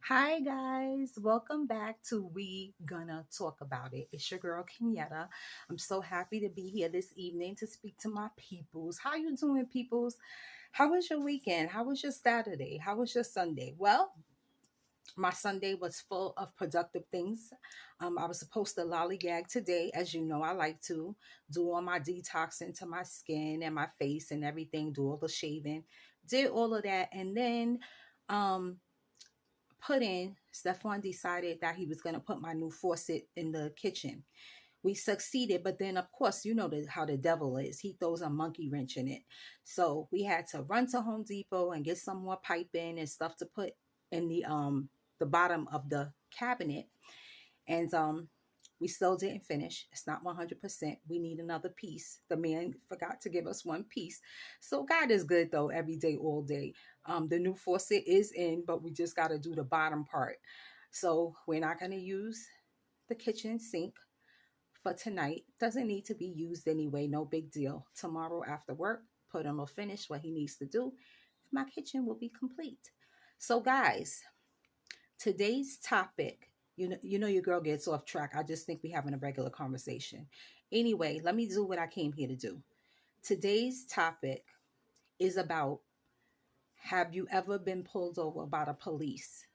Hi guys, welcome back to We Gonna Talk About It. It's your girl Kenyetta. I'm so happy to be here this evening to speak to my peoples. How you doing, peoples? How was your weekend? How was your Saturday? How was your Sunday? Well, my Sunday was full of productive things. I was supposed to lollygag today, as you know, I like to do all my detoxing to my skin and my face and everything, do all the shaving, did all of that, and then um Stefan decided that he was going to put my new faucet in the kitchen. We succeeded, but then of course, you know how the devil is. He throws a monkey wrench in it. So we had to run to Home Depot and get some more piping and stuff to put in the bottom of the cabinet. And we still didn't finish. It's not 100%. We need another piece. The man forgot to give us one piece. So God is good though, every day, all day. The new faucet is in, but we just got to do the bottom part. So we're not going to use the kitchen sink for tonight. Doesn't need to be used anyway. No big deal. Tomorrow after work, put him or finish what he needs to do. My kitchen will be complete. So guys, today's topic, you know your girl gets off track. I just think we having a regular conversation. Anyway, let me do what I came here to do. Today's topic is about, have you ever been pulled over by the police?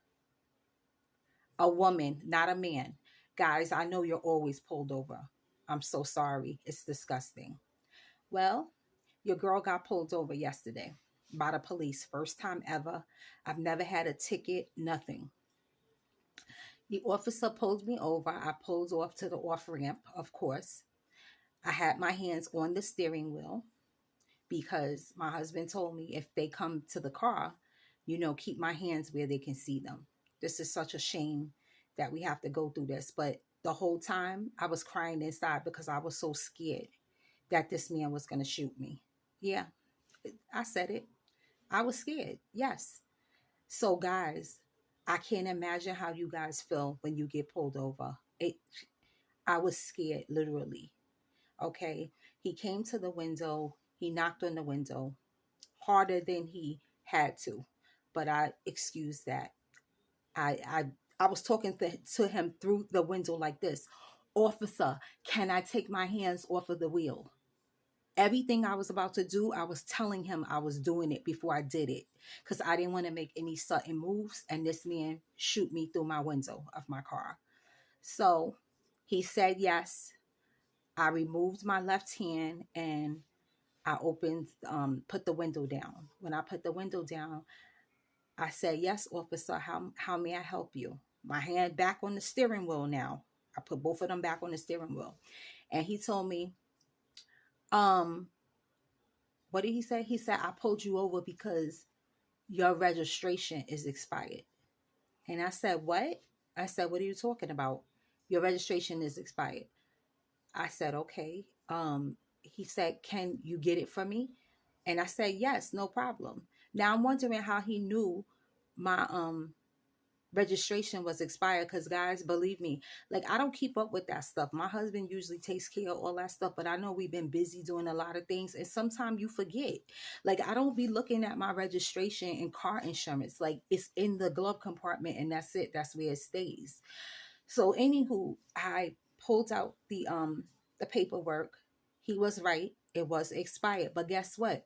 A woman, not a man. Guys, I know you're always pulled over. I'm so sorry. It's disgusting. Well, your girl got pulled over yesterday by the police. First time ever. I've never had a ticket, nothing. The officer pulled me over. I pulled off to the off ramp, of course. I had my hands on the steering wheel because my husband told me if they come to the car, keep my hands where they can see them. This is such a shame that we have to go through this. But the whole time I was crying inside because I was so scared that this man was going to shoot me. Yeah, I said it. I was scared. Yes. So, guys, I can't imagine how you guys feel when you get pulled over. I was scared, literally. Okay. He came to the window. He knocked on the window harder than he had to, but I excused that. I I was talking to him through the window like this. Officer, can I take my hands off of the wheel? Everything I was about to do, I was telling him I was doing it before I did it because I didn't want to make any sudden moves and this man shoot me through my window of my car. So he said yes. I removed my left hand and I put the window down. When I put the window down, I said, "Yes, officer, how may I help you?" My hand back on the steering wheel now. I put both of them back on the steering wheel. And he told me, um, what did he say? He said, "I pulled you over because your registration is expired." And I said, "What?" I said, "What are you talking about? Your registration is expired." I said, "Okay." He said, "Can you get it for me?" And I said, "Yes, no problem." Now I'm wondering how he knew my registration was expired because guys, believe me, like I don't keep up with that stuff. My husband usually takes care of all that stuff, but I know we've been busy doing a lot of things and sometimes you forget. Like I don't be looking at my registration and car insurance. Like it's in the glove compartment and that's it. That's where it stays. So anywho, I pulled out the paperwork. He was right. It was expired. But guess what?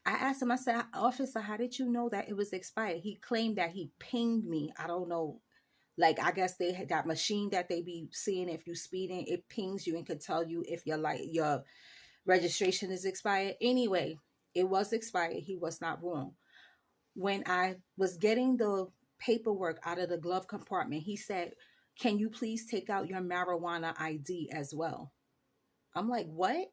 I asked him, I said, "Officer, how did you know that it was expired?" He claimed that he pinged me. I don't know. Like I guess they had that machine that they be seeing if you speeding, it pings you and could tell you if your registration is expired. Anyway, it was expired. He was not wrong. When I was getting the paperwork out of the glove compartment, he said, "Can you please take out your marijuana ID as well?" I'm like, "What?"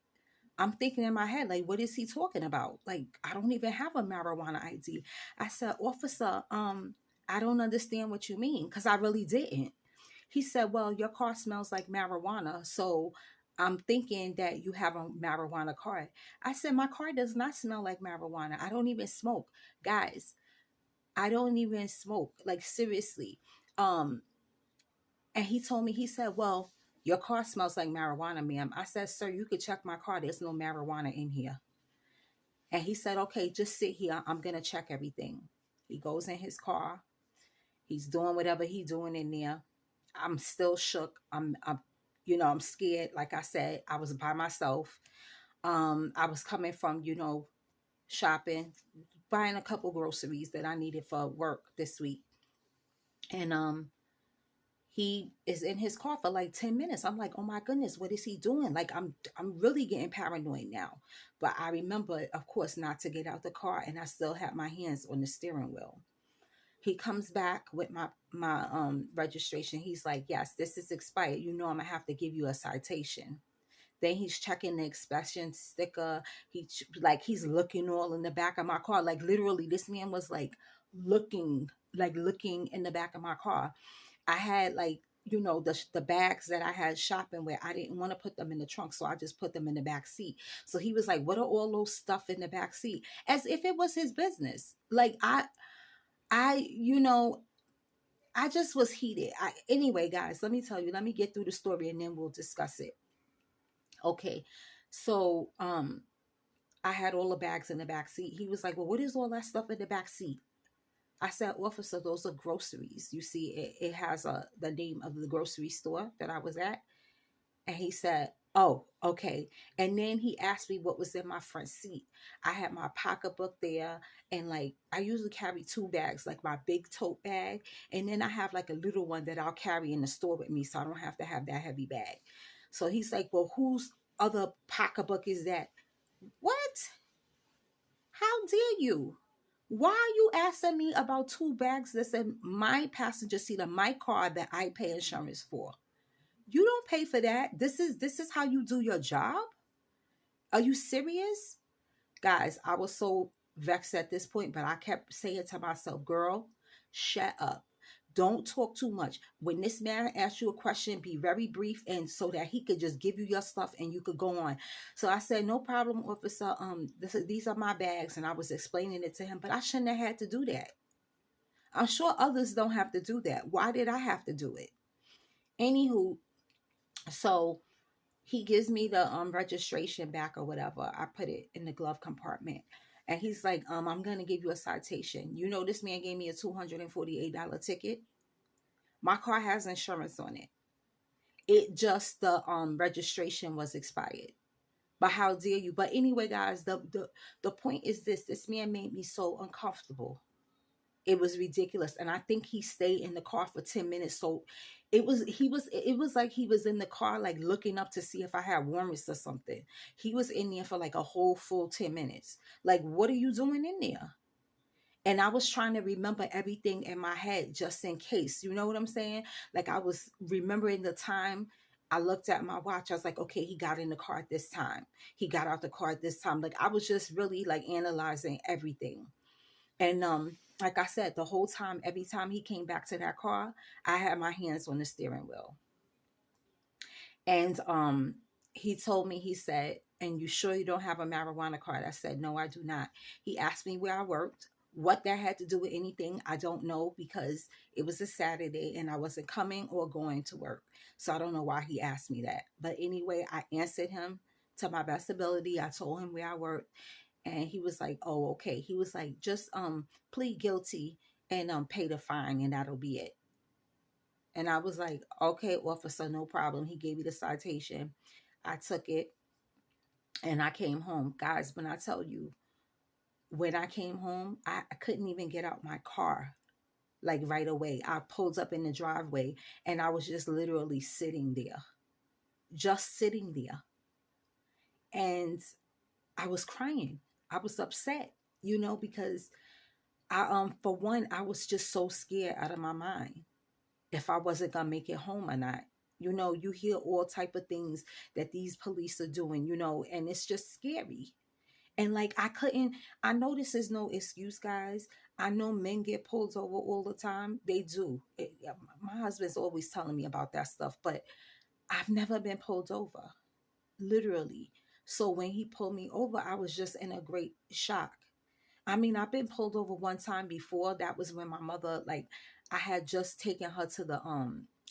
I'm thinking in my head, like, what is he talking about? Like, I don't even have a marijuana ID. I said, "Officer, I don't understand what you mean," because I really didn't. He said, "Well, your car smells like marijuana, so I'm thinking that you have a marijuana card." I said, "My car does not smell like marijuana. I don't even smoke." Guys, I don't even smoke. Like seriously. Um, and he told me, he said, "Well, your car smells like marijuana, ma'am." I said, "Sir, you could check my car. There's no marijuana in here." And he said, "Okay, just sit here. I'm gonna check everything." He goes in his car. He's doing whatever he doing in there. I'm still shook. I'm scared. Like I said, I was by myself. I was coming from, shopping, buying a couple groceries that I needed for work this week. And he is in his car for like 10 minutes. I'm like, oh my goodness, what is he doing? Like I'm really getting paranoid now. But I remember, of course, not to get out the car, and I still had my hands on the steering wheel. He comes back with my registration. He's like, yes, this is expired. I'm gonna have to give you a citation. Then he's checking the inspection sticker. He's looking all in the back of my car. Like literally, this man was looking in the back of my car. I had the bags that I had shopping with. I didn't want to put them in the trunk, so I just put them in the back seat. So he was like, "What are all those stuff in the back seat?" As if it was his business. Like I, I just was heated. Anyway, guys, let me tell you. Let me get through the story and then we'll discuss it. Okay, so I had all the bags in the back seat. He was like, "Well, what is all that stuff in the back seat?" I said, "Officer, those are groceries. You see, it has the name of the grocery store that I was at." And he said, "Oh, okay." And then he asked me what was in my front seat. I had my pocketbook there, and like I usually carry two bags, like my big tote bag, and then I have like a little one that I'll carry in the store with me, so I don't have to have that heavy bag. So he's like, "Well, whose other pocketbook is that?" What? How dare you? Why are you asking me about two bags that's in my passenger seat of my car that I pay insurance for? You don't pay for that. This is how you do your job? Are you serious? Guys, I was so vexed at this point, but I kept saying to myself, girl, shut up. Don't talk too much. When this man asks you a question, be very brief and so that he could just give you your stuff and you could go on. So I said, no problem, officer. These are my bags, and I was explaining it to him, but I shouldn't have had to do that. I'm sure others don't have to do that. Why did I have to do it? Anywho, so he gives me the registration back or whatever. I put it in the glove compartment. And he's like, I'm gonna give you a citation. This man gave me a $248 ticket. My car has insurance on it. It just the registration was expired. But how dare you? But anyway, guys, the point is this man made me so uncomfortable. It was ridiculous. And I think he stayed in the car for 10 minutes. So it was like he was in the car, like looking up to see if I had warrants or something. He was in there for like a whole full 10 minutes. Like, what are you doing in there? And I was trying to remember everything in my head just in case. You know what I'm saying? Like I was remembering the time. I looked at my watch. I was like, okay, he got in the car at this time. He got out the car at this time. Like I was just really like analyzing everything. And like I said, the whole time, every time he came back to that car, I had my hands on the steering wheel. And he told me, he said, "And you sure you don't have a marijuana card?" I said, "No, I do not." He asked me where I worked. What that had to do with anything, I don't know, because it was a Saturday and I wasn't coming or going to work. So I don't know why he asked me that. But anyway, I answered him to my best ability. I told him where I worked, and he was like, "Oh, okay." He was like, "Just plead guilty and pay the fine, and that'll be it." And I was like, "Okay, officer, no problem." He gave me the citation. I took it and I came home. Guys, when I tell you, when I came home, I couldn't even get out my car like right away. I pulled up in the driveway and I was just literally sitting there, just sitting there. And I was crying. I was upset, because for one, I was just so scared out of my mind if I wasn't gonna make it home or not. You hear all type of things that these police are doing, and it's just scary. And like I know this is no excuse, guys. I know men get pulled over all the time. They do. My husband's always telling me about that stuff, but I've never been pulled over, literally. So when he pulled me over, I was just in a great shock. I mean, I've been pulled over one time before. That was when my mother, like, I had just taken her to the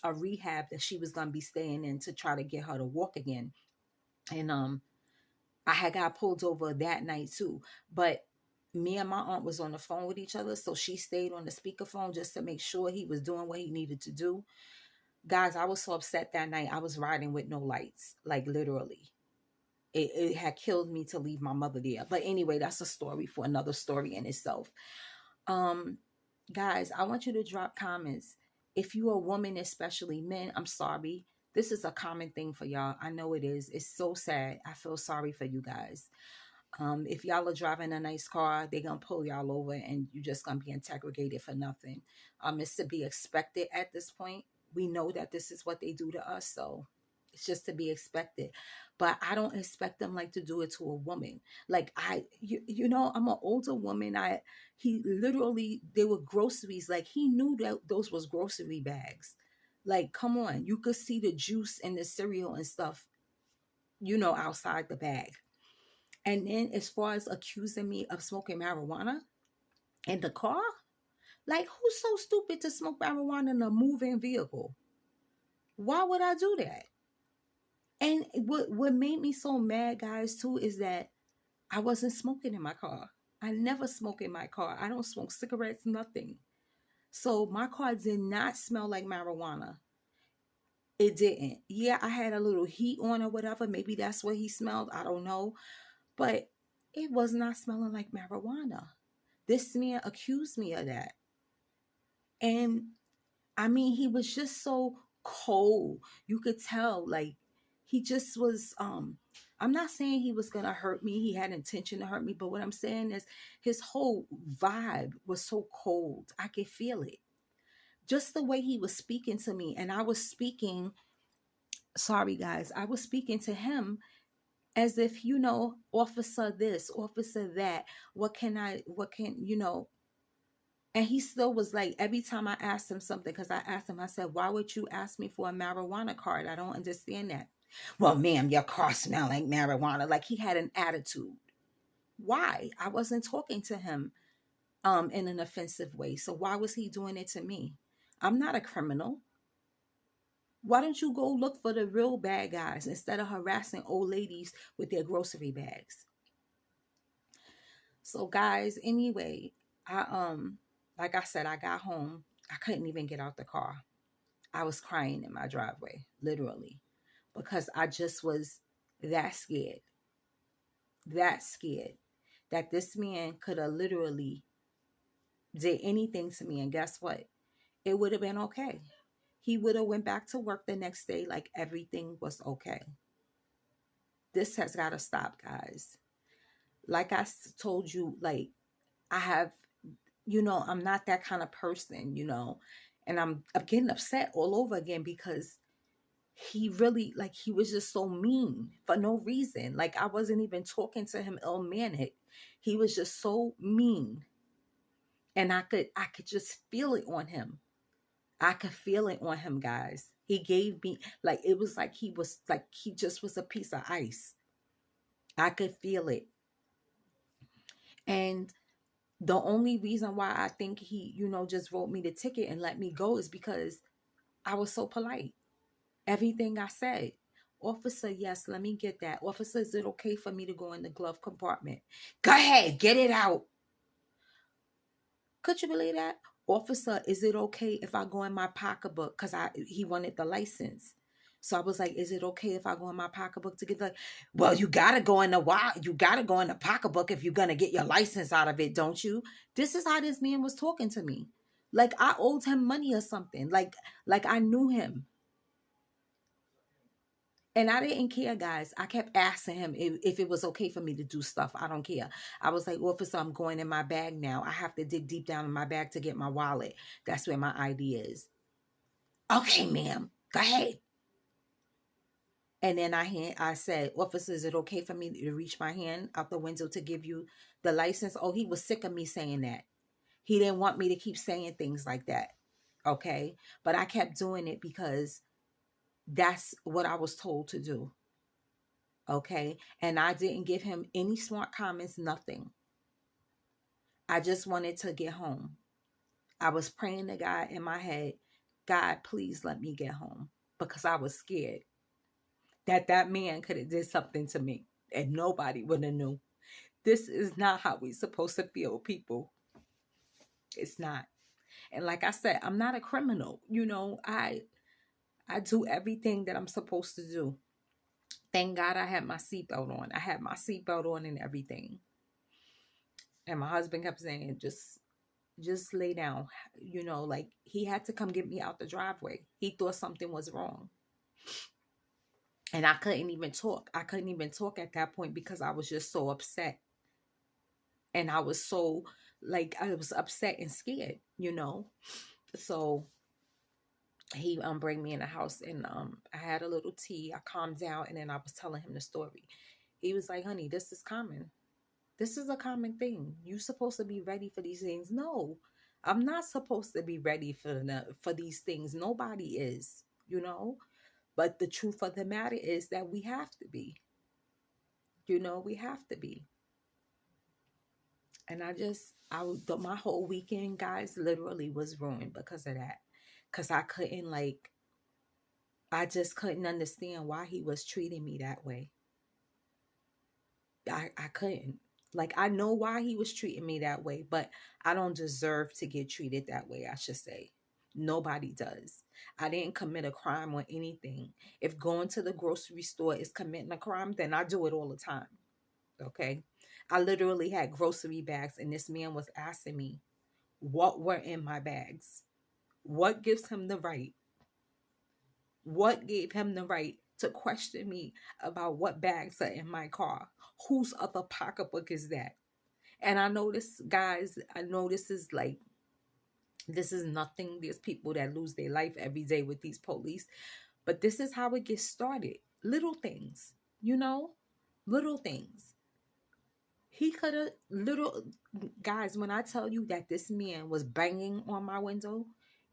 a rehab that she was gonna be staying in to try to get her to walk again. And I had got pulled over that night too. But Me and my aunt was on the phone with each other, so she stayed on the speakerphone just to make sure he was doing what he needed to do. Guys, I was so upset that night. I was riding with no lights, like literally. It had killed me to leave my mother there. But anyway, that's a story for another story in itself. Um, guys, I want you to drop comments. If you're a woman, especially men, I'm sorry. This is a common thing for y'all. I know it is. It's so sad. I feel sorry for you guys. If y'all are driving a nice car, they're gonna pull y'all over and you're just gonna be interrogated for nothing. It's to be expected at this point. We know that this is what they do to us, so it's just to be expected. But I don't expect them like to do it to a woman. Like I'm an older woman. He literally, they were groceries. Like he knew that those was grocery bags. Like, come on, you could see the juice and the cereal and stuff, outside the bag. And then as far as accusing me of smoking marijuana in the car, like who's so stupid to smoke marijuana in a moving vehicle? Why would I do that? And what made me so mad, guys, too, is that I wasn't smoking in my car. I never smoke in my car. I don't smoke cigarettes, nothing. So my car did not smell like marijuana. It didn't. Yeah, I had a little heat on or whatever. Maybe that's what he smelled. I don't know. But it was not smelling like marijuana. This man accused me of that. And I mean, he was just so cold. You could tell, like, he just was, I'm not saying he was gonna hurt me. He had intention to hurt me, but what I'm saying is his whole vibe was so cold. I could feel it. Just the way he was speaking to me. And I was speaking, sorry guys, I was speaking to him as if, officer this, officer that. What can, and he still was like, every time I asked him something, because I asked him, I said, why would you ask me for a marijuana card? I don't understand that. Well, ma'am, your car smell like marijuana. Like he had an attitude. Why? I wasn't talking to him in an offensive way. So why was he doing it to me? I'm not a criminal. Why don't you go look for the real bad guys instead of harassing old ladies with their grocery bags? So guys, anyway, I like I said, I got home. I couldn't even get out the car. I was crying in my driveway, literally, because I just was that scared that this man could have literally did anything to me. And guess what? It would have been okay. He would have went back to work the next day like everything was okay. This has got to stop, guys. Like I told you, like I have, I'm not that kind of person, and I'm getting upset all over again because he really, like, he was just so mean for no reason. Like I wasn't even talking to him ill-mannered. He was just so mean. And I could just feel it on him. I could feel it on him, guys. He gave me, like, it was like he just was a piece of ice. I could feel it. And the only reason why I think he, just wrote me the ticket and let me go is because I was so polite. Everything I said, officer, yes, let me get that. Officer, is it okay for me to go in the glove compartment? Go ahead, get it out. Could you believe that? Officer, is it okay if I go in my pocketbook? Because he wanted the license. So I was like, is it okay if I go in my pocketbook to get well, you gotta go in the pocketbook if you're gonna get your license out of it, don't you? This is how this man was talking to me. Like I owed him money or something. Like I knew him. And I didn't care, guys. I kept asking him if it was okay for me to do stuff. I don't care. I was like, officer, I'm going in my bag now. I have to dig deep down in my bag to get my wallet. That's where my ID is. Okay, ma'am. Go ahead. And then I said, officer, is it okay for me to reach my hand out the window to give you the license? Oh, he was sick of me saying that. He didn't want me to keep saying things like that. Okay. But I kept doing it because that's what I was told to do. Okay. And I didn't give him any smart comments, nothing. I just wanted to get home. I was praying to God in my head, God, please let me get home, because I was scared that man could have did something to me and nobody would have knew. This is not how we supposed to feel, people. It's not. And like I said, I'm not a criminal. I do everything that I'm supposed to do. Thank God I had my seatbelt on. I had my seatbelt on and everything. And my husband kept saying, just lay down. Like he had to come get me out the driveway. He thought something was wrong. And I couldn't even talk. I couldn't even talk at that point because I was just so upset. And I was so, like, I was upset and scared. So he bring me in the house, and I had a little tea. I calmed down, and then I was telling him the story. He was like, honey, this is common. This is a common thing. You supposed to be ready for these things. No, I'm not supposed to be ready for these things. Nobody is. But the truth of the matter is that we have to be. We have to be. And my whole weekend, guys, literally was ruined because of that. Because I just couldn't understand why he was treating me that way. I couldn't. Like, I know why he was treating me that way, but I don't deserve to get treated that way, I should say. Nobody does. I didn't commit a crime or anything. If going to the grocery store is committing a crime, then I do it all the time. Okay? I literally had grocery bags, and this man was asking me what were in my bags. What gives him the right? What gave him the right to question me about what bags are in my car? Whose other pocketbook is that? And I know this, guys, this is nothing. There's people that lose their life every day with these police. But this is how it gets started. Little things, little things. He could have, guys, when I tell you that this man was banging on my window,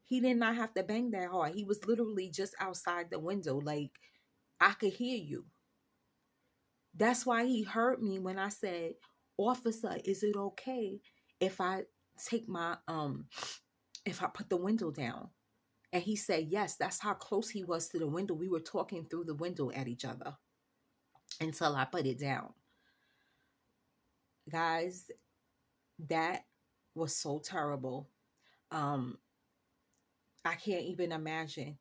he did not have to bang that hard. He was literally just outside the window. Like, I could hear you. That's why he heard me when I said, officer, is it okay if I take if I put the window down? And he said, yes. That's how close he was to the window. We were talking through the window at each other until I put it down. Guys, that was so terrible. I can't even imagine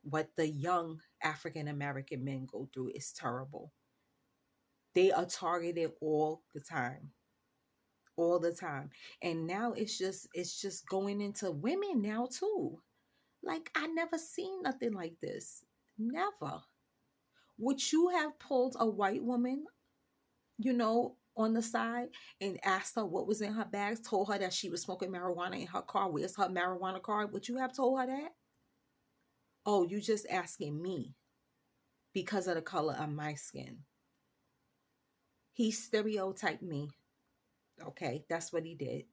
what the young African American men go through. Is terrible. They are targeted all the time. All the time. And now it's just going into women now too. Like, I never seen nothing like this. Never. Would you have pulled a white woman, on the side and asked her what was in her bags, told her that she was smoking marijuana in her car? Where's her marijuana card? Would you have told her that? Oh, you just asking me because of the color of my skin. He stereotyped me. Okay, that's what he did.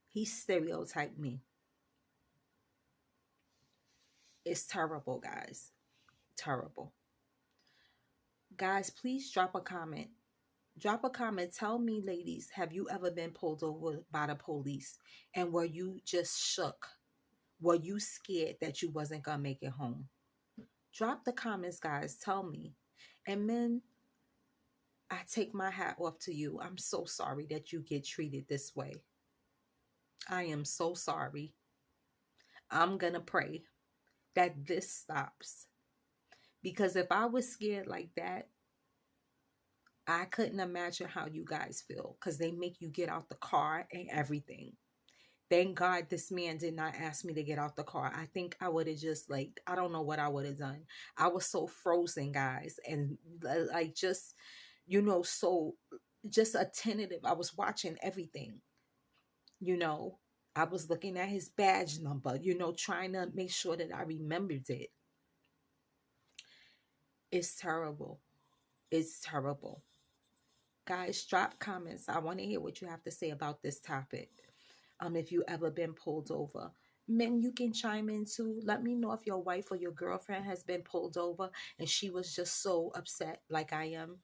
He stereotyped me. It's terrible, guys. Terrible. Guys, please drop a comment. Drop a comment. Tell me, ladies, have you ever been pulled over by the police? And were you just shook? Were you scared that you wasn't going to make it home? Drop the comments, guys. Tell me. And men, I take my hat off to you. I'm so sorry that you get treated this way. I am so sorry. I'm going to pray that this stops. Because if I was scared like that, I couldn't imagine how you guys feel, because they make you get out the car and everything. Thank God this man did not ask me to get out the car. I think I would have just, like, I don't know what I would have done. I was so frozen, guys. And like, just, so just attentive. I was watching everything. I was looking at his badge number, trying to make sure that I remembered it. It's terrible. It's terrible. Guys, drop comments. I want to hear what you have to say about this topic. If you ever been pulled over. Men, you can chime in too. Let me know if your wife or your girlfriend has been pulled over and she was just so upset like I am.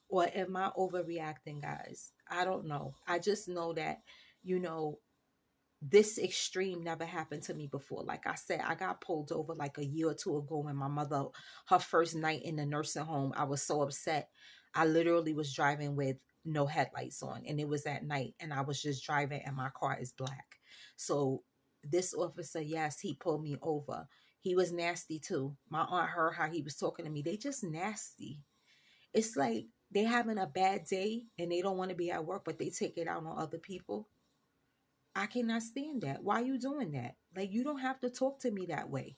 Or am I overreacting, guys? I don't know. I just know that, this extreme never happened to me before. Like I said, I got pulled over like a year or two ago when my mother, her first night in the nursing home, I was so upset. I literally was driving with no headlights on, and it was at night, and I was just driving, and my car is black. So this officer, yes, he pulled me over. He was nasty too. My aunt heard how he was talking to me. They just nasty. It's like they having a bad day and they don't want to be at work, but they take it out on other people. I cannot stand that. Why are you doing that? Like, you don't have to talk to me that way,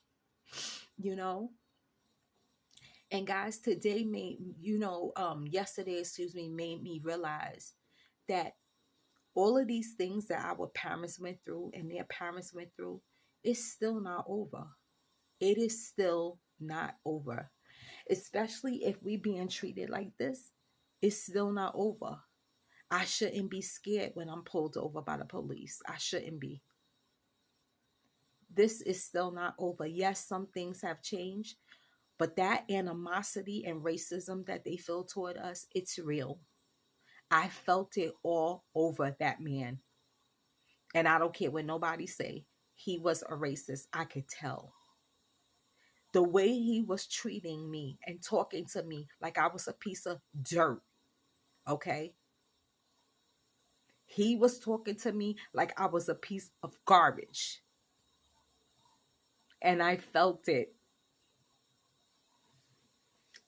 you know? And guys, today made, yesterday, excuse me, made me realize that all of these things that our parents went through and their parents went through, it's still not over. It is still not over. Especially if we being treated like this, it's still not over. I shouldn't be scared when I'm pulled over by the police. I shouldn't be. This is still not over. Yes, some things have changed, but that animosity and racism that they feel toward us, it's real. I felt it all over that man. And I don't care what nobody say. He was a racist. I could tell. The way he was treating me and talking to me like I was a piece of dirt. Okay? He was talking to me like I was a piece of garbage. And I felt it.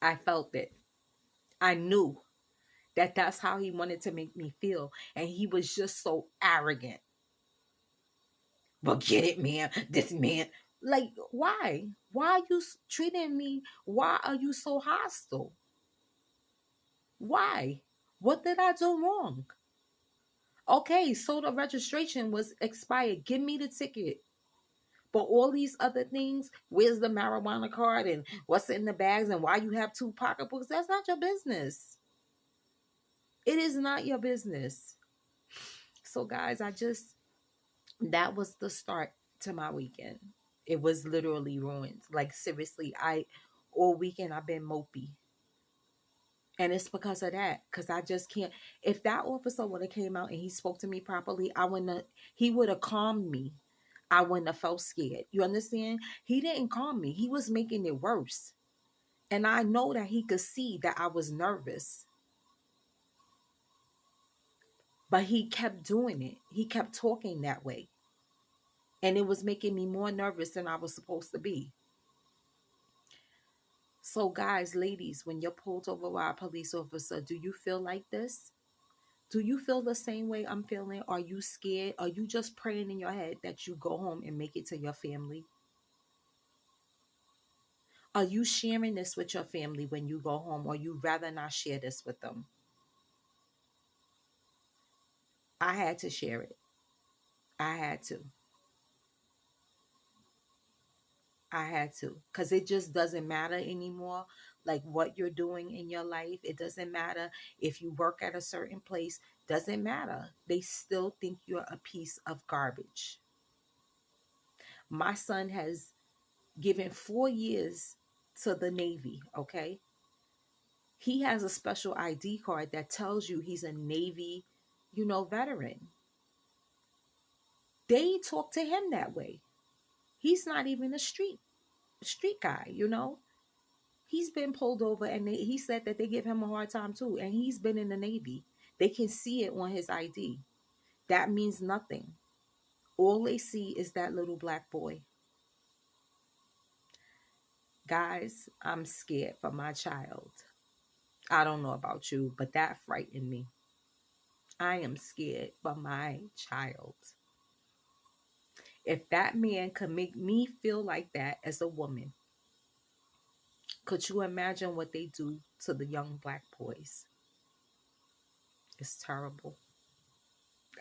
I felt it. I knew that that's how he wanted to make me feel. And he was just so arrogant. Well, get it, man. This man. Like, why? Why are you treating me? Why are you so hostile? Why? What did I do wrong? Okay, so the registration was expired. Give me the ticket. But all these other things, where's the marijuana card and what's in the bags and why you have 2 pocketbooks, that's not your business. It is not your business. So guys, that was the start to my weekend. It was literally ruined. Like, seriously, all weekend I've been mopey. And it's because of that. Because I just can't. If that officer would have came out and he spoke to me properly, he would have calmed me. I wouldn't have felt scared. You understand? He didn't calm me. He was making it worse. And I know that he could see that I was nervous. But he kept doing it. He kept talking that way. And it was making me more nervous than I was supposed to be. So guys, ladies, when you're pulled over by a police officer, do you feel like this? Do you feel the same way I'm feeling? Are you scared? Are you just praying in your head that you go home and make it to your family? Are you sharing this with your family when you go home, or you rather not share this with them? I had to share it. I had to. I had to. Because it just doesn't matter anymore. Like, what you're doing in your life. It doesn't matter if you work at a certain place. Doesn't matter. They still think you're a piece of garbage. My son has given 4 years to the Navy, okay? He has a special ID card that tells you he's a Navy, veteran. They talk to him that way. He's not even a street guy. He's been pulled over, and he said that they give him a hard time too, and he's been in the Navy. They can see it on his ID. That means nothing. All they see is that little black boy. Guys, I'm scared for my child. I don't know about you, but that frightened me. I am scared for my child. If that man could make me feel like that as a woman, could you imagine what they do to the young black boys? It's terrible.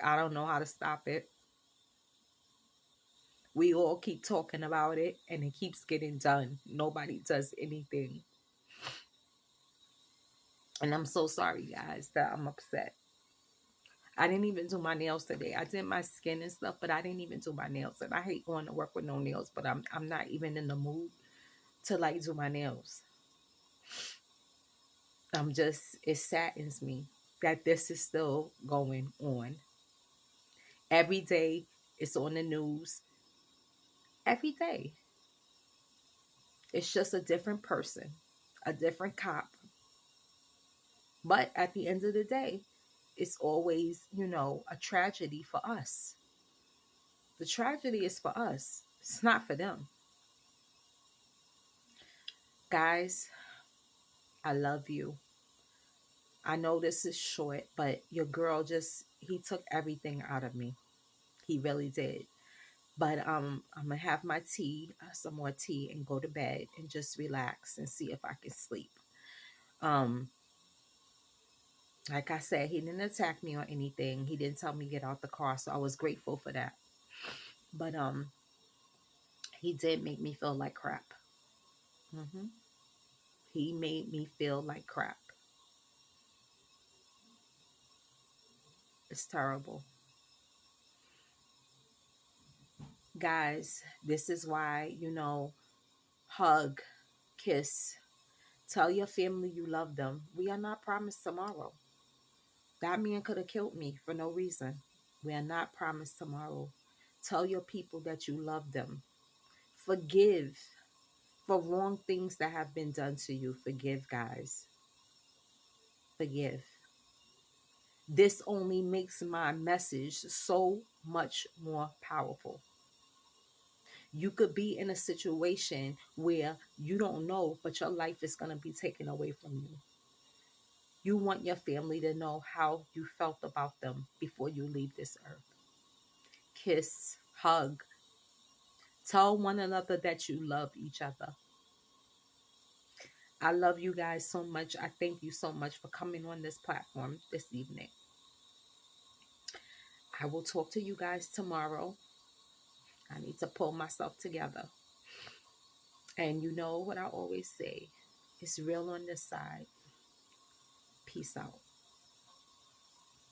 I don't know how to stop it. We all keep talking about it and it keeps getting done. Nobody does anything. And I'm so sorry, guys, that I'm upset. I didn't even do my nails today. I did my skin and stuff, but I didn't even do my nails. And I hate going to work with no nails, but I'm not even in the mood to like do my nails. It saddens me that this is still going on. Every day it's on the news. Every day. It's just a different person, a different cop. But at the end of the day, it's always, a tragedy for us. The tragedy is for us, it's not for them. Guys, I love you. I know this is short, but your girl he took everything out of me. He really did. But I'm gonna have my tea, some more tea, and go to bed and just relax and see if I can sleep. Um, like I said, he didn't attack me or anything. He didn't tell me to get out the car, so I was grateful for that. But he did make me feel like crap. hmm He made me feel like crap. It's terrible. Guys, this is why, hug, kiss, tell your family you love them. We are not promised tomorrow. That man could have killed me for no reason. We are not promised tomorrow. Tell your people that you love them. Forgive for wrong things that have been done to you. Forgive, guys. Forgive. This only makes my message so much more powerful. You could be in a situation where you don't know, but your life is going to be taken away from you. You want your family to know how you felt about them before you leave this earth. Kiss, hug, tell one another that you love each other. I love you guys so much. I thank you so much for coming on this platform this evening. I will talk to you guys tomorrow. I need to pull myself together. And you know what I always say, it's real on this side. Peace out.